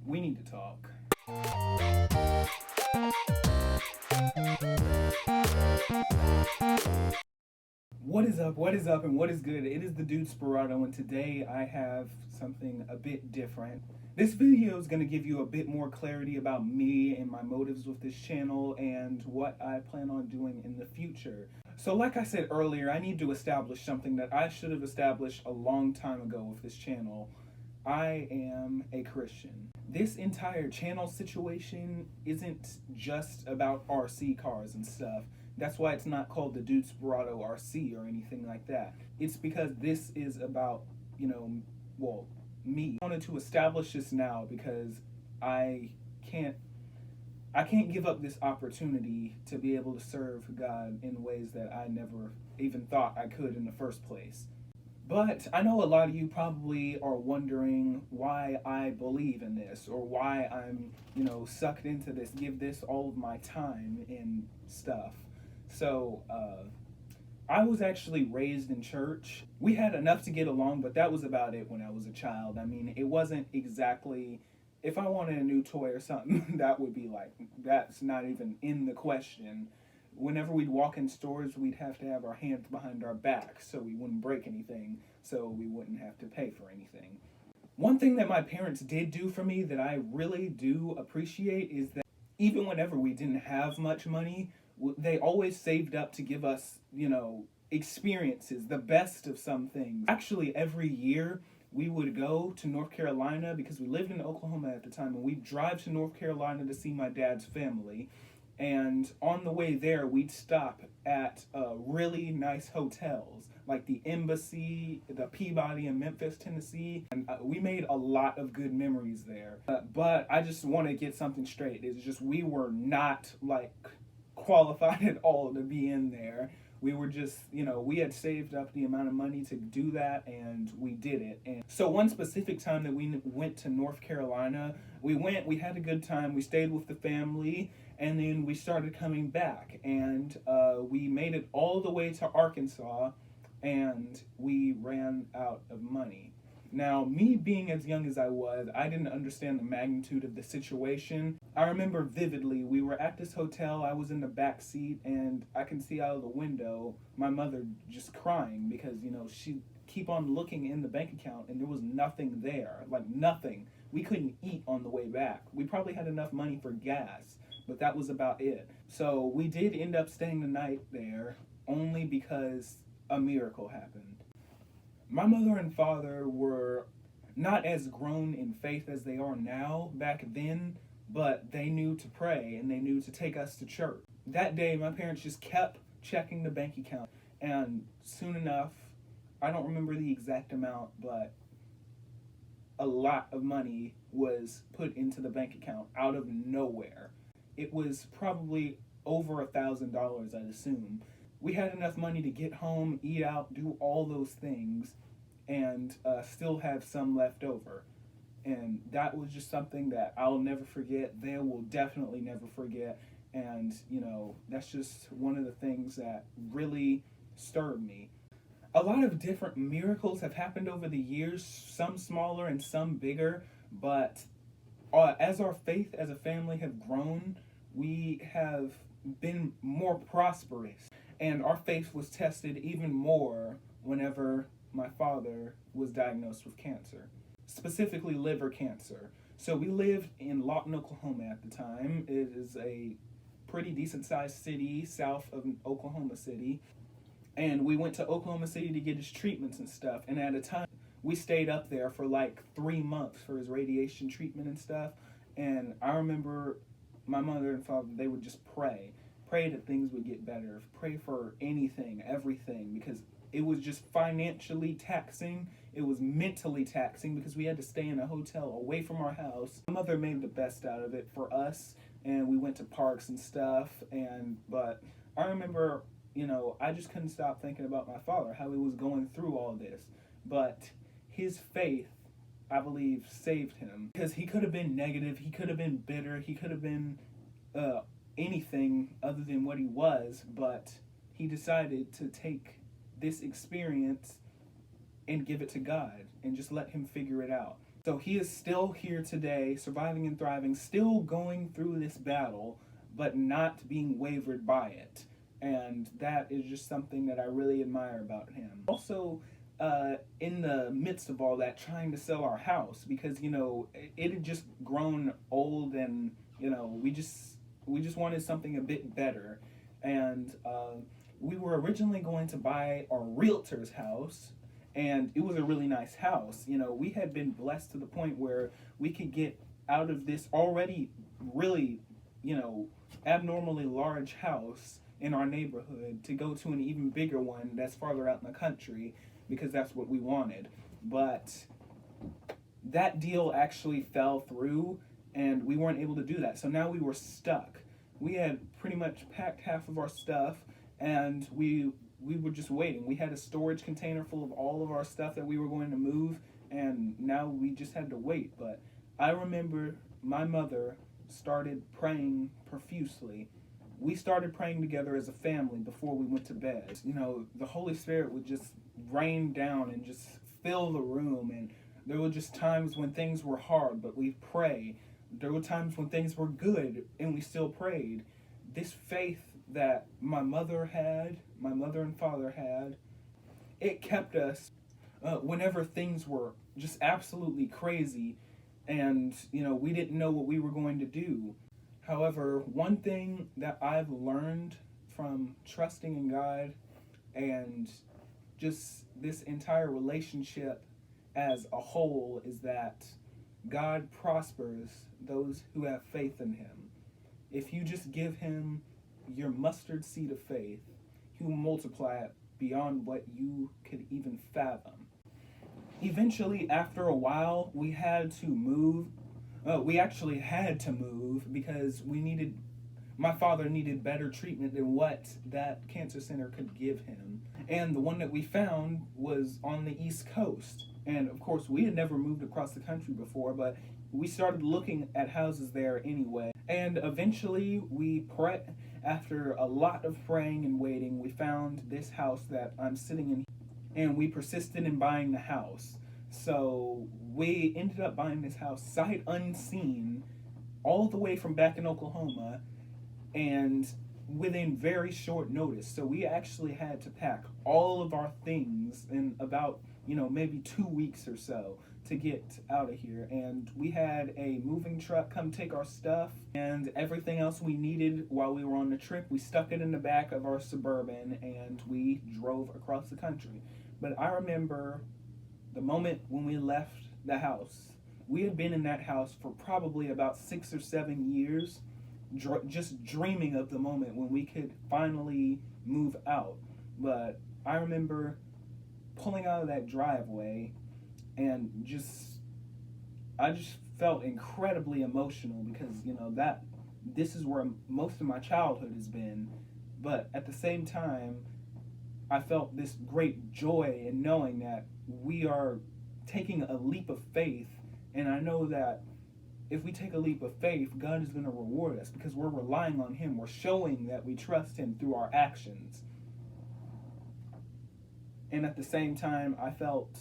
We need to talk. What is up? What is up? And what is good? It is the Dude Sperato, and today I have something a bit different. This video is going to give you a bit more clarity about me and my motives with this channel and what I plan on doing in the future. So like I said earlier, I need to establish something that I should have established a long time ago with this channel. I am a Christian. This entire channel situation isn't just about RC cars and stuff. That's why it's not called the Dude Sperato RC or anything like that. It's because this is about, me. I wanted to establish this now because I can't give up this opportunity to be able to serve God in ways that I never even thought I could in the first place. But I know a lot of you probably are wondering why I believe in this or why I'm, sucked into this, give this all of my time and stuff. So, I was actually raised in church. We had enough to get along, but that was about it when I was a child. I mean, it wasn't exactly, if I wanted a new toy or something, that would be like, that's not even in the question. Whenever we'd walk in stores, we'd have to have our hands behind our back so we wouldn't break anything, so we wouldn't have to pay for anything. One thing that my parents did do for me that I really do appreciate is that even whenever we didn't have much money, they always saved up to give us, experiences, the best of some things. Actually, every year we would go to North Carolina because we lived in Oklahoma at the time, and we'd drive to North Carolina to see my dad's family. And on the way there, we'd stop at really nice hotels like the Embassy, the Peabody in Memphis, Tennessee. And we made a lot of good memories there. But I just want to get something straight. It's just we were not qualified at all to be in there. We were just, we had saved up the amount of money to do that, and we did it. And so one specific time that we went to North Carolina, we had a good time, we stayed with the family, and then we started coming back, and we made it all the way to Arkansas, and we ran out of money. Now, me being as young as I was, I didn't understand the magnitude of the situation. I remember vividly, we were at this hotel, I was in the back seat, and I can see out of the window my mother just crying because, she'd keep on looking in the bank account and there was nothing there, like nothing. We couldn't eat on the way back. We probably had enough money for gas, but that was about it. So we did end up staying the night there only because a miracle happened. My mother and father were not as grown in faith as they are now back then, but they knew to pray and they knew to take us to church. That day, my parents just kept checking the bank account, and soon enough, I don't remember the exact amount, but a lot of money was put into the bank account out of nowhere. It was probably over $1,000, I'd assume. We had enough money to get home, eat out, do all those things, and still have some left over. And that was just something that I'll never forget. They will definitely never forget. And, that's just one of the things that really stirred me. A lot of different miracles have happened over the years, some smaller and some bigger, but as our faith as a family have grown, we have been more prosperous. And our faith was tested even more whenever my father was diagnosed with cancer, specifically liver cancer. So we lived in Lawton, Oklahoma at the time. It is a pretty decent sized city south of Oklahoma City. And we went to Oklahoma City to get his treatments and stuff. And at a time, we stayed up there for like 3 months for his radiation treatment and stuff. And I remember my mother and father, they would just pray that things would get better, pray for anything, everything, because it was just financially taxing. It was mentally taxing because we had to stay in a hotel away from our house. My mother made the best out of it for us, and we went to parks and stuff. But I remember, I just couldn't stop thinking about my father, how he was going through all this. But his faith, I believe, saved him because he could have been negative, he could have been bitter, he could have been anything other than what he was, but he decided to take this experience and give it to God and just let him figure it out. So he is still here today, surviving and thriving, still going through this battle, but not being wavered by it. And that is just something that I really admire about him. Also, in the midst of all that, trying to sell our house because it had just grown old, and we just wanted something a bit better, and we were originally going to buy our realtor's house, and it was a really nice house. We had been blessed to the point where we could get out of this already really, abnormally large house in our neighborhood to go to an even bigger one that's farther out in the country because that's what we wanted. But that deal actually fell through and we weren't able to do that. So now we were stuck. We had pretty much packed half of our stuff and we were just waiting. We had a storage container full of all of our stuff that we were going to move, and now we just had to wait. But I remember my mother started praying profusely. We started praying together as a family before we went to bed. The Holy Spirit would just rain down and just fill the room, and there were just times when things were hard, but we prayed. There were times when things were good and we still prayed. This faith that my mother and father had, it kept us whenever things were just absolutely crazy and we didn't know what we were going to do. However, one thing that I've learned from trusting in God and just this entire relationship as a whole is that God prospers those who have faith in him. If you just give him your mustard seed of faith, he will multiply it beyond what you could even fathom. Eventually, after a while, we had to move. We actually had to move because my father needed better treatment than what that cancer center could give him. And the one that we found was on the East Coast. And of course, we had never moved across the country before, but we started looking at houses there anyway. And eventually, after a lot of praying and waiting, we found this house that I'm sitting in, and we persisted in buying the house. So we ended up buying this house sight unseen, all the way from back in Oklahoma, and within very short notice. So we actually had to pack all of our things in about maybe 2 weeks or so to get out of here. And we had a moving truck come take our stuff and everything else we needed while we were on the trip. We stuck it in the back of our Suburban and we drove across the country. But I remember the moment when we left the house. We had been in that house for probably about 6 or 7 years, just dreaming of the moment when we could finally move out. But I remember pulling out of that driveway and I just felt incredibly emotional because this is where most of my childhood has been. But at the same time, I felt this great joy in knowing that we are taking a leap of faith, and I know that if we take a leap of faith, God is going to reward us because we're relying on him. We're showing that we trust him through our actions. And at the same time, I felt,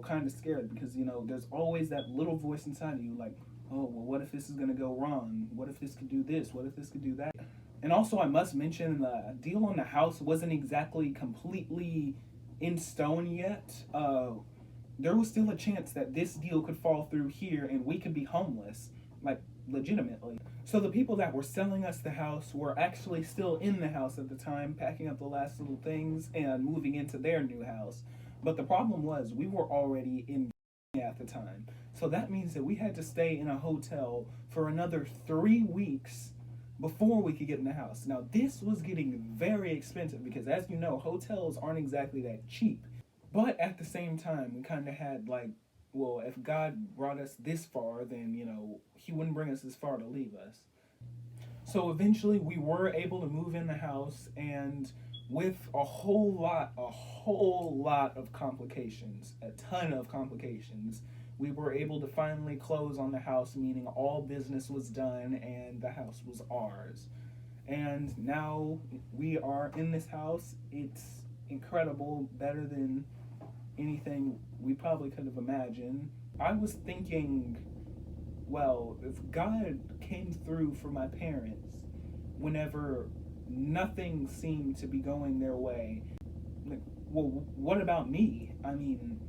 kind of scared because, there's always that little voice inside of you like, oh, well, what if this is going to go wrong? What if this could do this? What if this could do that? And also, I must mention the deal on the house wasn't exactly completely in stone yet. There was still a chance that this deal could fall through here and we could be homeless, like legitimately. So the people that were selling us the house were actually still in the house at the time, packing up the last little things and moving into their new house. But the problem was we were already in at the time. So that means that we had to stay in a hotel for another 3 weeks before we could get in the house. Now this was getting very expensive because, as you know, hotels aren't exactly that cheap. But at the same time, we kind of had well, if God brought us this far, then, he wouldn't bring us this far to leave us. So eventually we were able to move in the house, and with a whole lot of complications, a ton of complications, we were able to finally close on the house, meaning all business was done and the house was ours. And now we are in this house. It's incredible, better than anything we probably could have imagined. I was thinking, well, if God came through for my parents whenever nothing seemed to be going their way, like, well, what about me? I mean,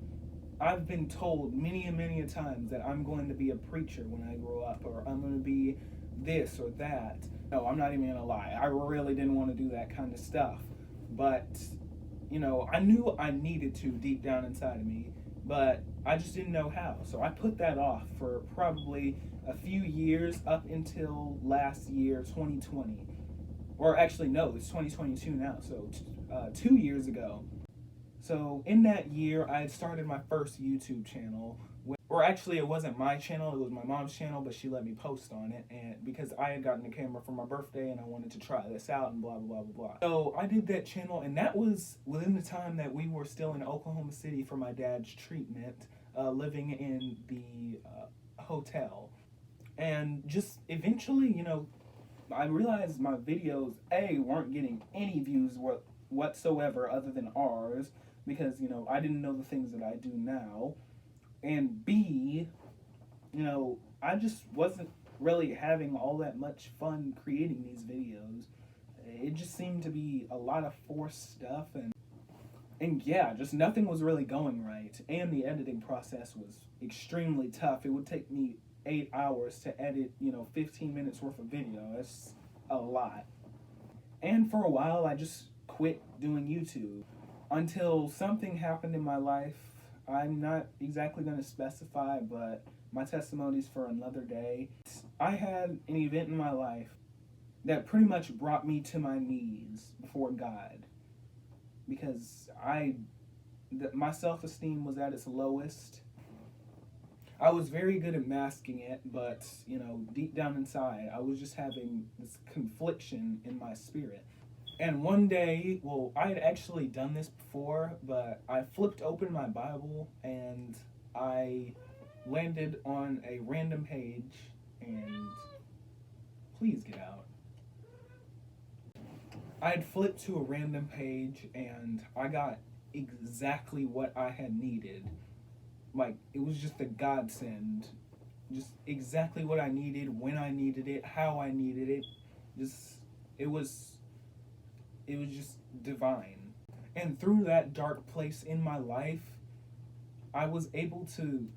I've been told many and many a times that I'm going to be a preacher when I grow up, or I'm going to be this or that. No, I'm not even going to lie. I really didn't want to do that kind of stuff. But, I knew I needed to deep down inside of me, but I just didn't know how. So I put that off for probably a few years up until last year, 2020. Or actually, no, it's 2022 now. So 2 years ago. So in that year, I had started my first YouTube channel. Or actually, it wasn't my channel, it was my mom's channel, but she let me post on it, and because I had gotten a camera for my birthday and I wanted to try this out and blah, blah, blah, blah. So I did that channel, and that was within the time that we were still in Oklahoma City for my dad's treatment, living in the hotel. And just eventually, I realized my videos, A, weren't getting any views whatsoever other than ours, because, I didn't know the things that I do now. And B, I just wasn't really having all that much fun creating these videos. It just seemed to be a lot of forced stuff, and yeah, just nothing was really going right. And the editing process was extremely tough. It would take me 8 hours to edit, 15 minutes worth of video. That's a lot. And for a while, I just quit doing YouTube until something happened in my life. I'm not exactly going to specify, but my testimony's for another day. I had an event in my life that pretty much brought me to my knees before God, because my self-esteem was at its lowest. I was very good at masking it, but, deep down inside, I was just having this confliction in my spirit. And one day, well, I had actually done this before, but I flipped open my Bible and I landed on a random page, and please get out. I had flipped to a random page and I got exactly what I had needed. Like, it was just a godsend. Just exactly what I needed, when I needed it, how I needed it. It was just divine. And through that dark place in my life, I was able to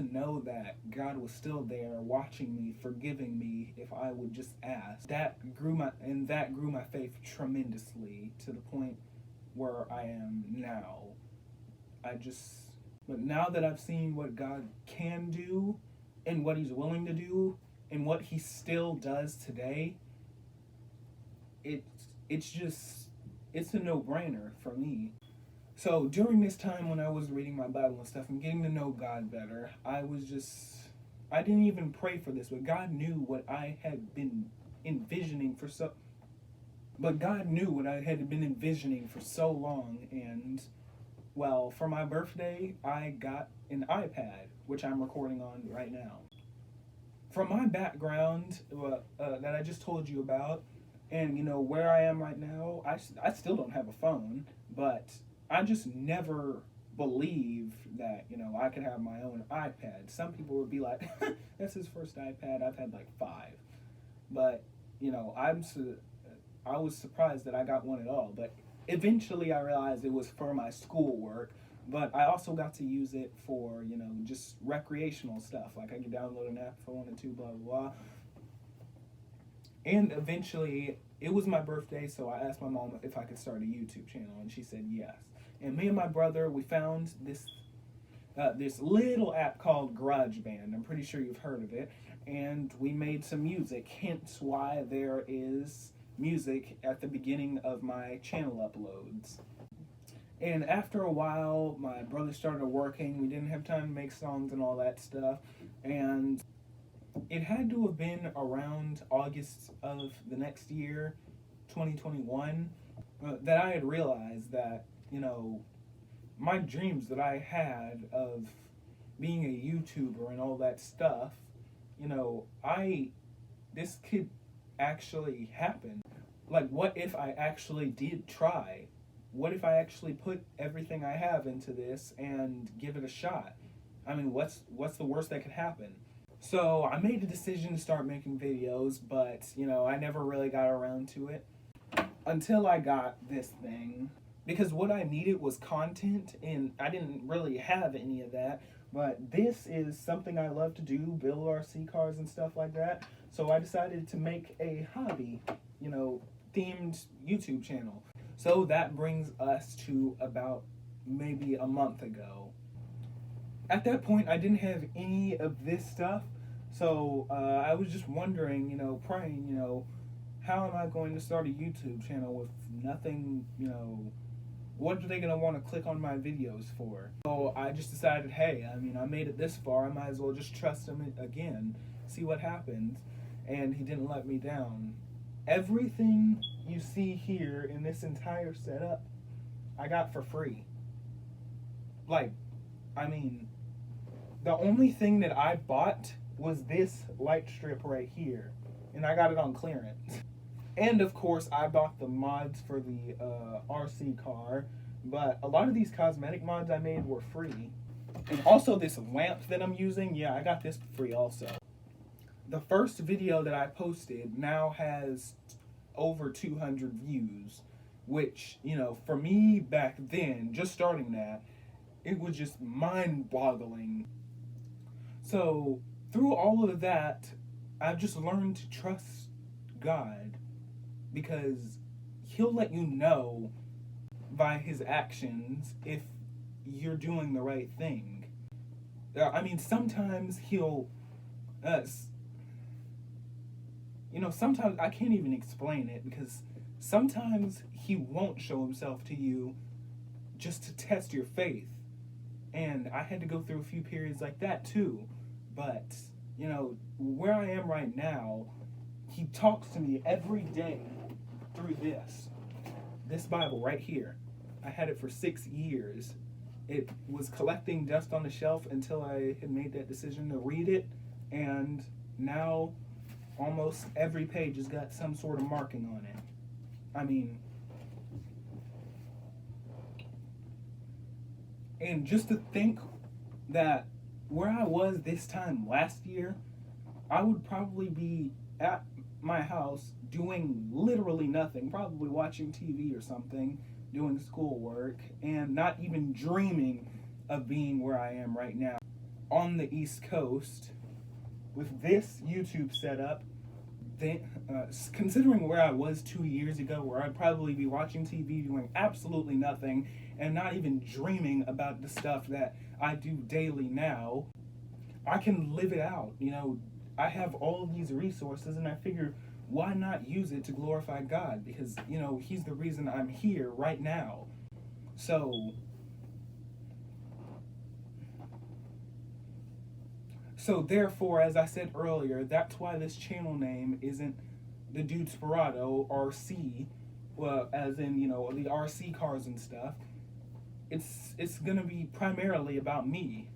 know that God was still there, watching me, forgiving me if I would just ask. That grew my faith tremendously, to the point where I am now. But now that I've seen what God can do, and what He's willing to do, and what He still does today, it's a no-brainer for me. So during this time when I was reading my Bible and stuff and getting to know God better, I didn't even pray for this, but God knew what I had been envisioning for so long. And, well, for my birthday, I got an iPad, which I'm recording on right now. From my background that I just told you about, and, where I am right now, I still don't have a phone, but I just never believed that, I could have my own iPad. Some people would be like, that's his first iPad. I've had like 5. But, I was surprised that I got one at all. But eventually I realized it was for my schoolwork. But I also got to use it for, just recreational stuff. Like, I could download an app if I wanted to, blah, blah, blah. And eventually, it was my birthday, so I asked my mom if I could start a YouTube channel, and she said yes. And me and my brother, we found this little app called GarageBand. I'm pretty sure you've heard of it. And we made some music, hence why there is music at the beginning of my channel uploads. And after a while, my brother started working. We didn't have time to make songs and all that stuff. And it had to have been around August of the next year, 2021, that I had realized that, my dreams that I had of being a YouTuber and all that stuff, this could actually happen. Like, what if I actually did try? What if I actually put everything I have into this and give it a shot? I mean, what's the worst that could happen? So I made a decision to start making videos, but I never really got around to it until I got this thing. Because what I needed was content, and I didn't really have any of that. But this is something I love to do, build RC cars and stuff like that. So I decided to make a hobby, themed YouTube channel. So that brings us to about maybe a month ago. At that point, I didn't have any of this stuff. So I was just wondering, praying, how am I going to start a YouTube channel with nothing, what are they going to want to click on my videos for? So I just decided, hey, I made it this far, I might as well just trust him again, see what happens. And he didn't let me down. Everything you see here in this entire setup, I got for free. The only thing that I bought was this light strip right here, and I got it on clearance. And of course, I bought the mods for the RC car, but a lot of these cosmetic mods I made were free. And also this lamp that I'm using, yeah, I got this for free also. The first video that I posted now has over 200 views, which, for me back then, just starting that, it was just mind-boggling. So, through all of that, I've just learned to trust God, because he'll let you know by his actions if you're doing the right thing. Sometimes he'll, sometimes I can't even explain it, because sometimes he won't show himself to you just to test your faith. And I had to go through a few periods like that too. But, where I am right now, he talks to me every day through this Bible right here. I had it for 6 years. It was collecting dust on the shelf until I had made that decision to read it, and now almost every page has got some sort of marking on it. And just to think that where I was this time last year, I would probably be at my house doing literally nothing, probably watching TV or something, doing schoolwork, and not even dreaming of being where I am right now on the East Coast with this YouTube setup. Considering where I was 2 years ago, where I'd probably be watching TV doing absolutely nothing and not even dreaming about the stuff that I do daily now, I can live it out. I have all of these resources, and I figure, why not use it to glorify God? Because, he's the reason I'm here right now. So therefore, as I said earlier, that's why this channel name isn't the Dudesperado RC, well, as in, the RC cars and stuff. It's gonna be primarily about me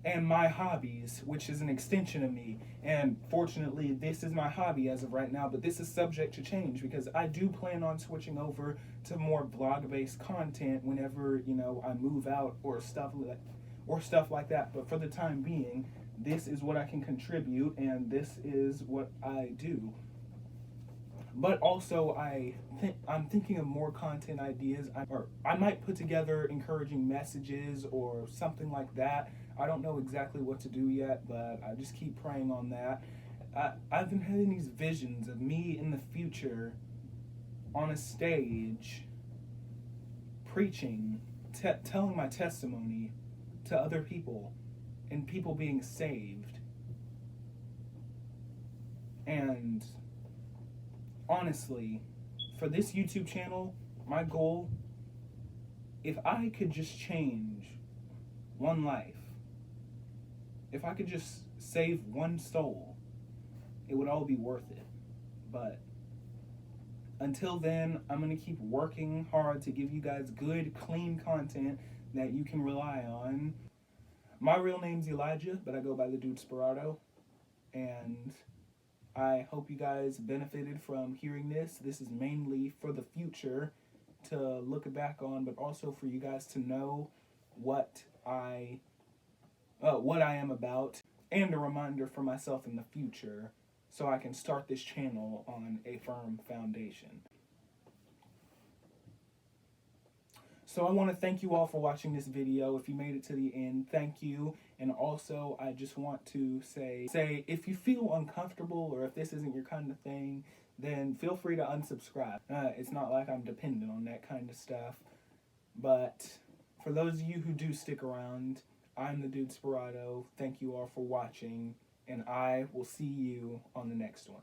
and my hobbies, which is an extension of me. And fortunately, this is my hobby as of right now, but this is subject to change, because I do plan on switching over to more vlog-based content whenever, I move out or stuff like that. But for the time being, this is what I can contribute, and this is what I do. But also, I'm thinking of more content ideas. I might put together encouraging messages or something like that. I don't know exactly what to do yet, but I just keep praying on that. I've been having these visions of me in the future on a stage, preaching, telling my testimony to other people, and people being saved. And honestly, for this YouTube channel, my goal, if I could just change one life, if I could just save one soul, it would all be worth it. But until then, I'm going to keep working hard to give you guys good, clean content that you can rely on. My real name's Elijah, but I go by the Dudesperado, and I hope you guys benefited from hearing this. This is mainly for the future to look back on, but also for you guys to know what I what I am about, and a reminder for myself in the future so I can start this channel on a firm foundation. So I want to thank you all for watching this video. If you made it to the end, thank you. And also, I just want to say if you feel uncomfortable or if this isn't your kind of thing, then feel free to unsubscribe. It's not like I'm dependent on that kind of stuff. But for those of you who do stick around, I'm the Dude Sperado. Thank you all for watching, and I will see you on the next one.